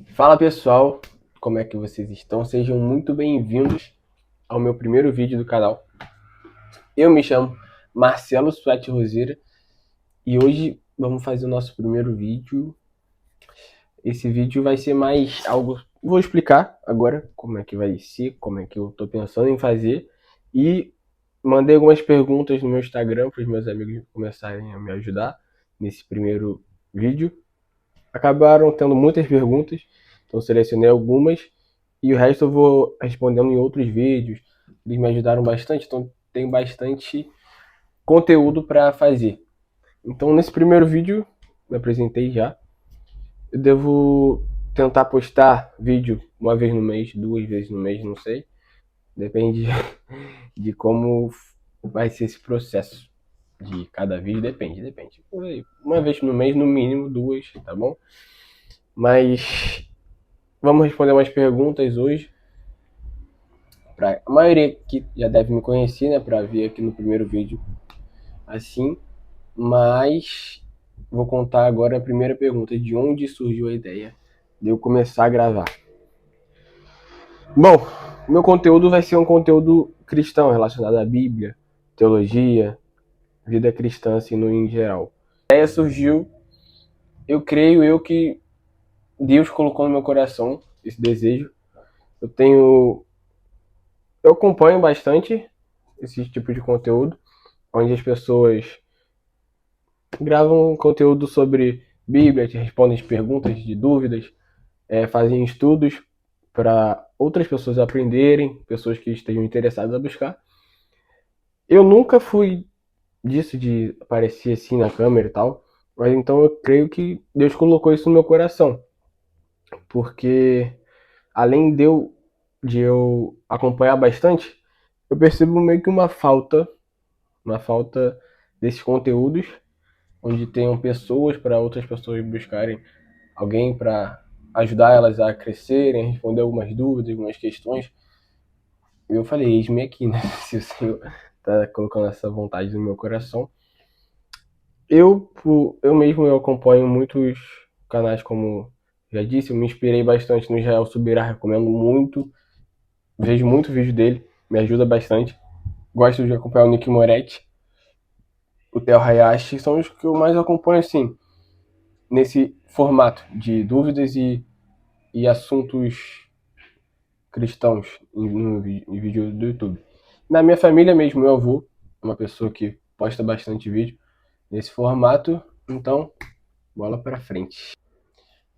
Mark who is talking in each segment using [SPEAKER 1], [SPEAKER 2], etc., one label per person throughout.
[SPEAKER 1] Fala pessoal, como é que vocês estão? Sejam muito bem-vindos ao meu primeiro vídeo do canal. Eu me chamo Marcelo Suete Roseira e hoje vamos fazer o nosso primeiro vídeo. Esse vídeo vai ser mais algo... Vou explicar agora como é que vai ser, como é que eu tô pensando em fazer e mandei algumas perguntas no meu Instagram para os meus amigos começarem a me ajudar nesse primeiro vídeo. Acabaram tendo muitas perguntas, então selecionei algumas e o resto eu vou respondendo em outros vídeos. Eles me ajudaram bastante, então tem bastante conteúdo para fazer. Então nesse primeiro vídeo, me apresentei já. Eu devo tentar postar vídeo uma vez no mês, duas vezes no mês, não sei. Depende de como vai ser esse processo de cada vídeo, depende. Uma vez no mês, no mínimo, duas, tá bom? Mas vamos responder umas perguntas hoje. A maioria que já deve me conhecer, né, para ver aqui no primeiro vídeo assim, mas vou contar agora a primeira pergunta, de onde surgiu a ideia de eu começar a gravar. Bom, meu conteúdo vai ser um conteúdo cristão, relacionado à Bíblia, teologia, vida cristã, assim, no em geral. A ideia surgiu, eu creio que Deus colocou no meu coração esse desejo. Eu acompanho bastante esse tipo de conteúdo, onde as pessoas gravam conteúdo sobre Bíblia, te respondem perguntas de dúvidas, fazem estudos para outras pessoas aprenderem, pessoas que estejam interessadas a buscar. Eu nunca fui disso de aparecer assim na câmera e tal, mas então eu creio que Deus colocou isso no meu coração, porque além de eu acompanhar bastante, eu percebo meio que uma falta desses conteúdos, onde tenham pessoas para outras pessoas buscarem alguém para ajudar elas a crescerem, responder algumas dúvidas, algumas questões. E eu falei, eis-me aqui, né? Se o Senhor está colocando essa vontade no meu coração. Eu mesmo eu acompanho muitos canais, como já disse, eu me inspirei bastante no Israel Subirá, recomendo muito, vejo muito vídeo dele, me ajuda bastante. Gosto de acompanhar o Nick Moretti, o Theo Hayashi, são os que eu mais acompanho, assim, nesse formato de dúvidas e assuntos cristãos em vídeo do YouTube. Na minha família mesmo, meu avô é uma pessoa que posta bastante vídeo nesse formato, então bola para frente.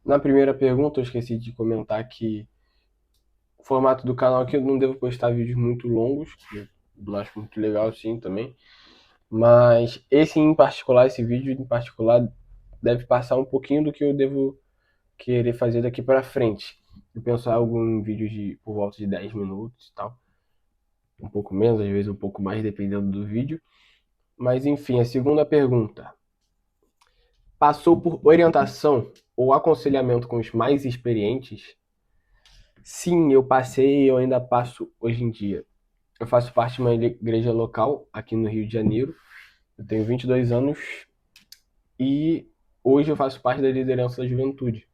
[SPEAKER 1] Na primeira pergunta, eu esqueci de comentar que o formato do canal aqui eu não devo postar vídeos muito longos, que eu acho muito legal assim também, mas esse vídeo em particular, deve passar um pouquinho do que eu devo querer fazer daqui para frente. Eu penso em alguns vídeos de por volta de 10 minutos e tal, um pouco menos, às vezes um pouco mais, dependendo do vídeo. Mas enfim, a segunda pergunta. Passou por orientação ou aconselhamento com os mais experientes? Sim, eu passei e eu ainda passo hoje em dia. Eu faço parte de uma igreja local aqui no Rio de Janeiro. Eu tenho 22 anos e hoje eu faço parte da liderança da juventude.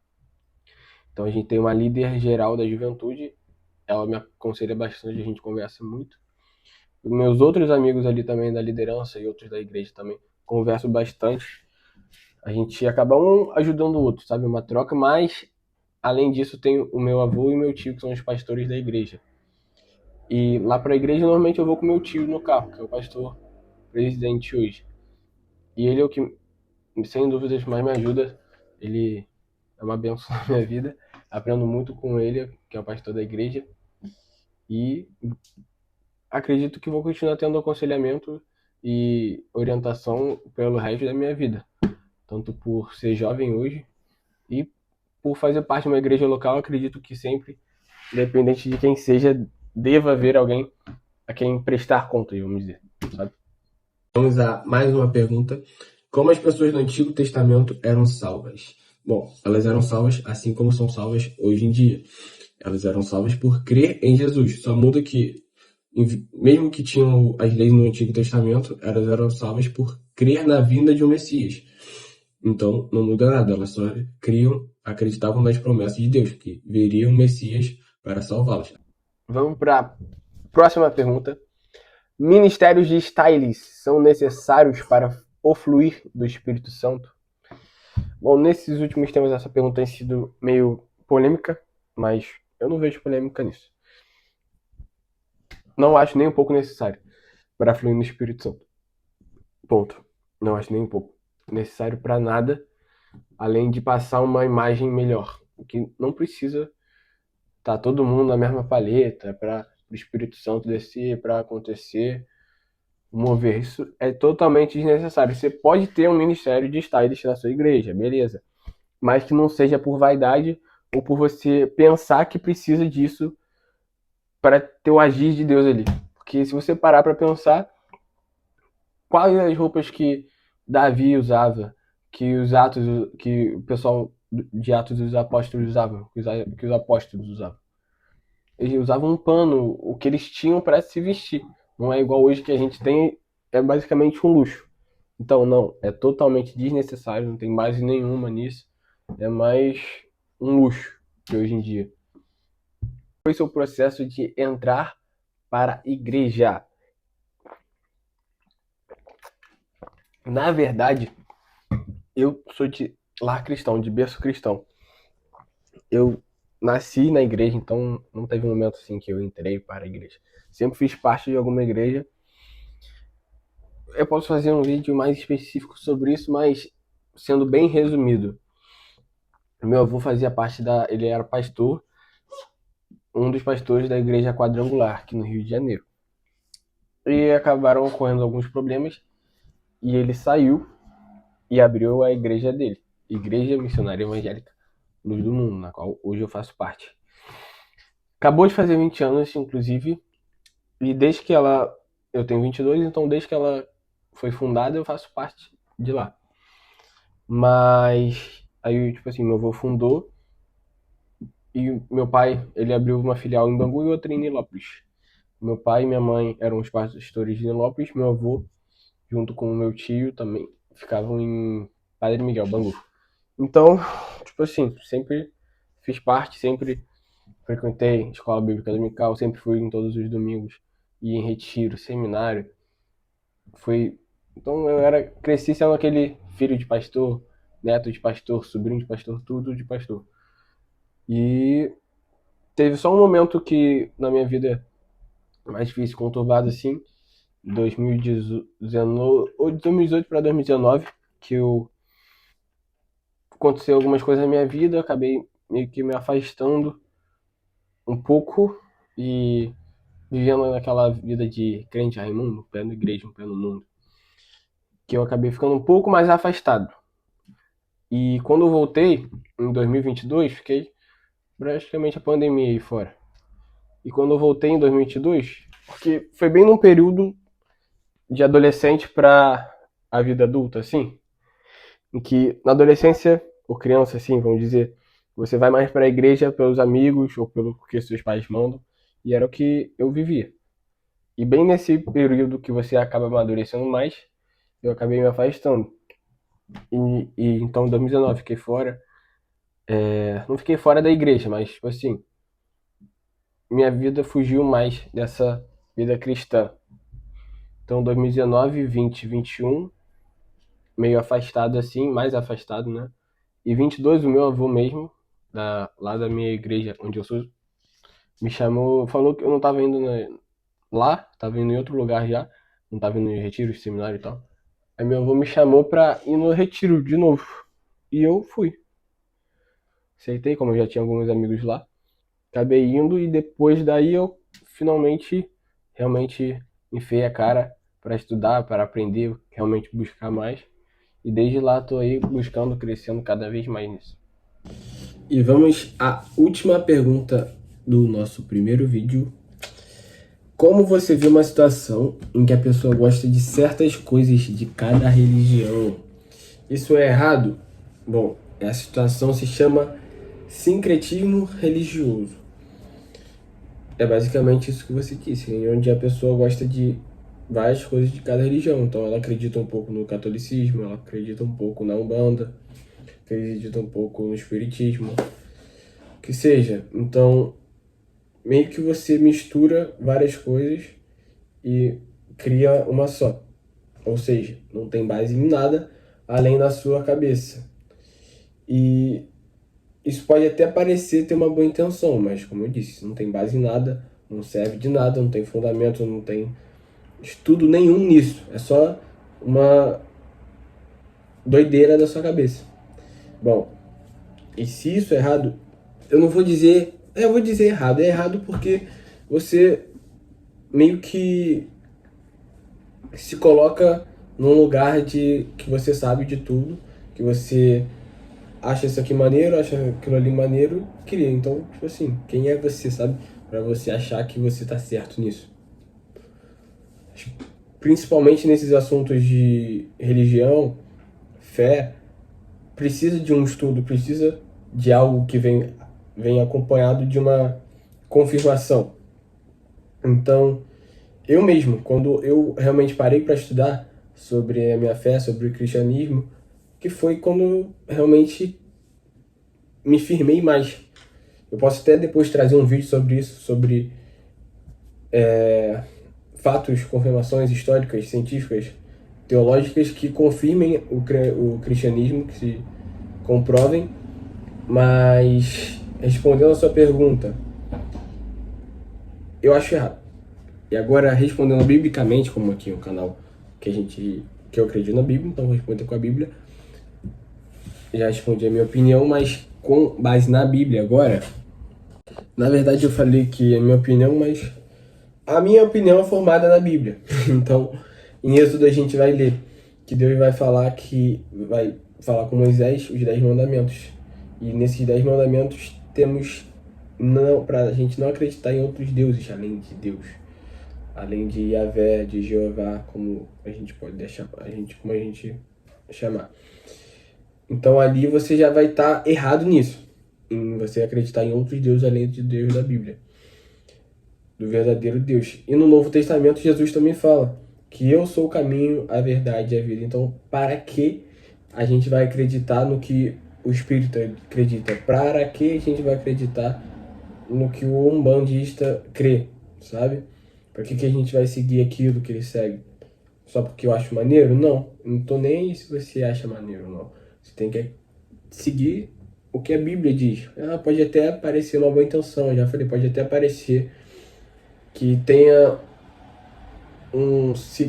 [SPEAKER 1] Então a gente tem uma líder geral da juventude, ela me aconselha bastante, a gente conversa muito. Os meus outros amigos ali também da liderança e outros da igreja também converso bastante. A gente acaba um ajudando o outro, sabe? Uma troca, mas além disso tem o meu avô e o meu tio, que são os pastores da igreja. E lá para a igreja normalmente eu vou com meu tio no carro, que é o pastor presidente hoje. E ele é o que, sem dúvidas, mais me ajuda. Ele é uma bênção na minha vida. Aprendo muito com ele, que é o pastor da igreja. E acredito que vou continuar tendo aconselhamento e orientação pelo resto da minha vida. Tanto por ser jovem hoje e por fazer parte de uma igreja local, acredito que sempre, independente de quem seja, deva haver alguém a quem prestar contas, vamos dizer, sabe? Vamos a mais uma pergunta. Como as pessoas do Antigo Testamento eram salvas? Bom, elas eram salvas assim como são salvas hoje em dia. Elas eram salvas por crer em Jesus. Só muda que, mesmo que tinham as leis no Antigo Testamento, elas eram salvas por crer na vinda de um Messias. Então, não muda nada, elas só criam acreditavam nas promessas de Deus, que viria um Messias para salvá-los. Vamos para a próxima pergunta. Ministérios de stylists são necessários para o fluir do Espírito Santo? Bom, nesses últimos tempos essa pergunta tem sido meio polêmica, mas eu não vejo polêmica nisso. Não acho nem um pouco necessário para fluir no Espírito Santo. Ponto. Não acho nem um pouco necessário para nada, além de passar uma imagem melhor. Que não precisa estar todo mundo na mesma paleta para o Espírito Santo descer, para acontecer, mover. Isso é totalmente desnecessário. Você pode ter um ministério de stylist na sua igreja, beleza. Mas que não seja por vaidade ou por você pensar que precisa disso para ter o agir de Deus ali. Porque se você parar para pensar, quais as roupas que Davi usava, que o pessoal de Atos dos Apóstolos usavam, que os apóstolos usavam? Eles usavam um pano, o que eles tinham para se vestir. Não é igual hoje que a gente tem, é basicamente um luxo. Então, não, é totalmente desnecessário, não tem base nenhuma nisso. É mais um luxo de hoje em dia. Foi seu processo de entrar para a igreja? Na verdade, eu sou de lar cristão, de berço cristão. Eu nasci na igreja, então não teve um momento assim que eu entrei para a igreja. Sempre fiz parte de alguma igreja. Eu posso fazer um vídeo mais específico sobre isso, mas sendo bem resumido. Meu avô fazia parte ele era pastor, um dos pastores da igreja quadrangular, aqui no Rio de Janeiro. E acabaram ocorrendo alguns problemas, e ele saiu e abriu a igreja dele, Igreja Missionária Evangélica Luz do Mundo, na qual hoje eu faço parte. Acabou de fazer 20 anos, inclusive, e desde que eu tenho 22, então desde que ela foi fundada eu faço parte de lá. Mas aí, tipo assim, meu avô fundou e meu pai, ele abriu uma filial em Bangu e outra em Nilópolis. Meu pai e minha mãe eram os pastores de Nilópolis, meu avô, junto com o meu tio, também ficavam em Padre Miguel, Bangu. Então, tipo assim, sempre fiz parte, sempre frequentei escola bíblica dominical, sempre fui em todos os domingos, ia em retiro, seminário. Então cresci sendo aquele filho de pastor, neto de pastor, sobrinho de pastor, tudo de pastor. E teve só um momento que na minha vida mais difícil, conturbado assim, 2018 para 2019, que aconteceu algumas coisas na minha vida, eu acabei meio que me afastando um pouco e vivendo naquela vida de crente Raimundo, um pé na igreja, um pé no mundo, que eu acabei ficando um pouco mais afastado. E quando eu voltei, em 2022, fiquei praticamente a pandemia aí fora. E quando eu voltei em 2022, porque foi bem num período de adolescente para a vida adulta, assim, em que na adolescência, ou criança, assim, vamos dizer, você vai mais para a igreja pelos amigos ou pelo que seus pais mandam, e era o que eu vivia. E bem nesse período que você acaba amadurecendo mais, eu acabei me afastando. E então em 2019 fiquei fora. Não fiquei fora da igreja, mas tipo assim, minha vida fugiu mais dessa vida cristã. Então 2019, 20, 21, meio afastado assim, mais afastado, né? E 22, o meu avô mesmo, lá da minha igreja, onde eu sou, me chamou, falou que eu não tava indo lá, tava indo em outro lugar já, não tava indo em retiro, seminário e tal. Aí meu avô me chamou pra ir no retiro de novo. E eu fui. Aceitei, como eu já tinha alguns amigos lá. Acabei indo e depois daí eu finalmente, realmente enfiei a cara para estudar, para aprender, realmente buscar mais. E desde lá tô aí buscando, crescendo cada vez mais nisso. E vamos à última pergunta do nosso primeiro vídeo. Como você vê uma situação em que a pessoa gosta de certas coisas de cada religião? Isso é errado? Bom, essa situação se chama sincretismo religioso. É basicamente isso que você disse, onde a pessoa gosta de várias coisas de cada religião. Então ela acredita um pouco no catolicismo, ela acredita um pouco na Umbanda, acredita um pouco no espiritismo, que seja. Então, meio que você mistura várias coisas e cria uma só. Ou seja, não tem base em nada além da sua cabeça. E isso pode até parecer ter uma boa intenção, mas como eu disse, não tem base em nada, não serve de nada, não tem fundamento, não tem estudo nenhum nisso. É só uma doideira da sua cabeça. Bom, e se isso é errado, eu não vou dizer... Eu vou dizer errado. É errado porque você meio que se coloca num lugar de que você sabe de tudo, que você acha isso aqui maneiro, acha aquilo ali maneiro, cria. Então, tipo assim, quem é você, sabe? Pra você achar que você tá certo nisso. Principalmente nesses assuntos de religião, fé, precisa de um estudo, precisa de algo que vem acompanhado de uma confirmação. Então, eu mesmo, quando eu realmente parei para estudar sobre a minha fé, sobre o cristianismo, que foi quando eu realmente me firmei mais. Eu posso até depois trazer um vídeo sobre isso, sobre fatos, confirmações históricas, científicas, teológicas que confirmem o cristianismo, que se comprovem. Mas, respondendo a sua pergunta, eu acho errado. E agora, respondendo biblicamente, como aqui é um canal que eu acredito na Bíblia, então vou responder com a Bíblia. Já respondi a minha opinião, mas com base na Bíblia agora. Na verdade, eu falei que é a minha opinião, mas a minha opinião é formada na Bíblia. Então, em Êxodo a gente vai ler que Deus vai falar com Moisés os 10 mandamentos. E nesses 10 mandamentos temos pra gente não acreditar em outros deuses além de Deus. Além de Yahvé, de Jeová, como a gente pode chamar. Então ali você já vai estar errado nisso, em você acreditar em outros deuses além de Deus da Bíblia, do verdadeiro Deus. E no Novo Testamento Jesus também fala que eu sou o caminho, a verdade e a vida. Então para que a gente vai acreditar no que o Espírito acredita? Para que a gente vai acreditar no que o umbandista crê, sabe? Para que a gente vai seguir aquilo que ele segue? Só porque eu acho maneiro? Não. Não tô nem aí se você acha maneiro ou não. Você tem que seguir o que a Bíblia diz. Pode até parecer uma boa intenção, eu já falei, pode até parecer que tenha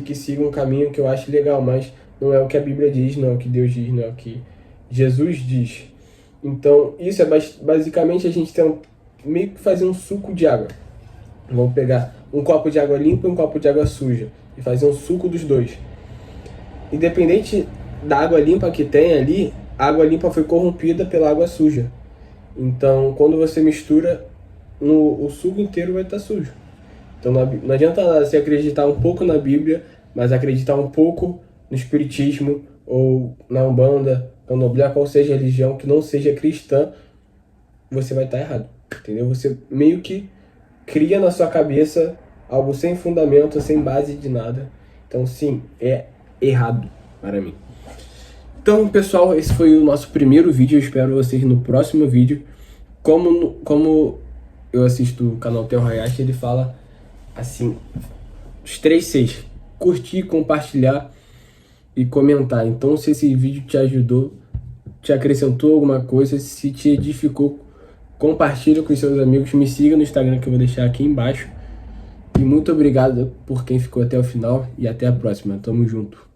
[SPEAKER 1] que siga um caminho que eu acho legal, mas não é o que a Bíblia diz, não é o que Deus diz, não é o que Jesus diz. Então, isso é basicamente a gente tem meio que fazer um suco de água. Vamos pegar um copo de água limpa e um copo de água suja e fazer um suco dos dois. Independente da água limpa que tem ali, a água limpa foi corrompida pela água suja. Então, quando você mistura, o suco inteiro vai estar sujo. Então, não adianta nada você acreditar um pouco na Bíblia, mas acreditar um pouco no Espiritismo ou na Umbanda, Candomblé, qual seja a religião que não seja cristã, você vai estar errado. Entendeu? Você meio que cria na sua cabeça algo sem fundamento, sem base de nada. Então, sim, é errado para mim. Então, pessoal, esse foi o nosso primeiro vídeo. Eu espero vocês no próximo vídeo. Como eu assisto o canal Theo Hayashi, ele fala assim, os 3 Cs: curtir, compartilhar e comentar. Então, se esse vídeo te ajudou, te acrescentou alguma coisa, se te edificou, compartilha com os seus amigos, me siga no Instagram que eu vou deixar aqui embaixo. E muito obrigado por quem ficou até o final e até a próxima. Tamo junto.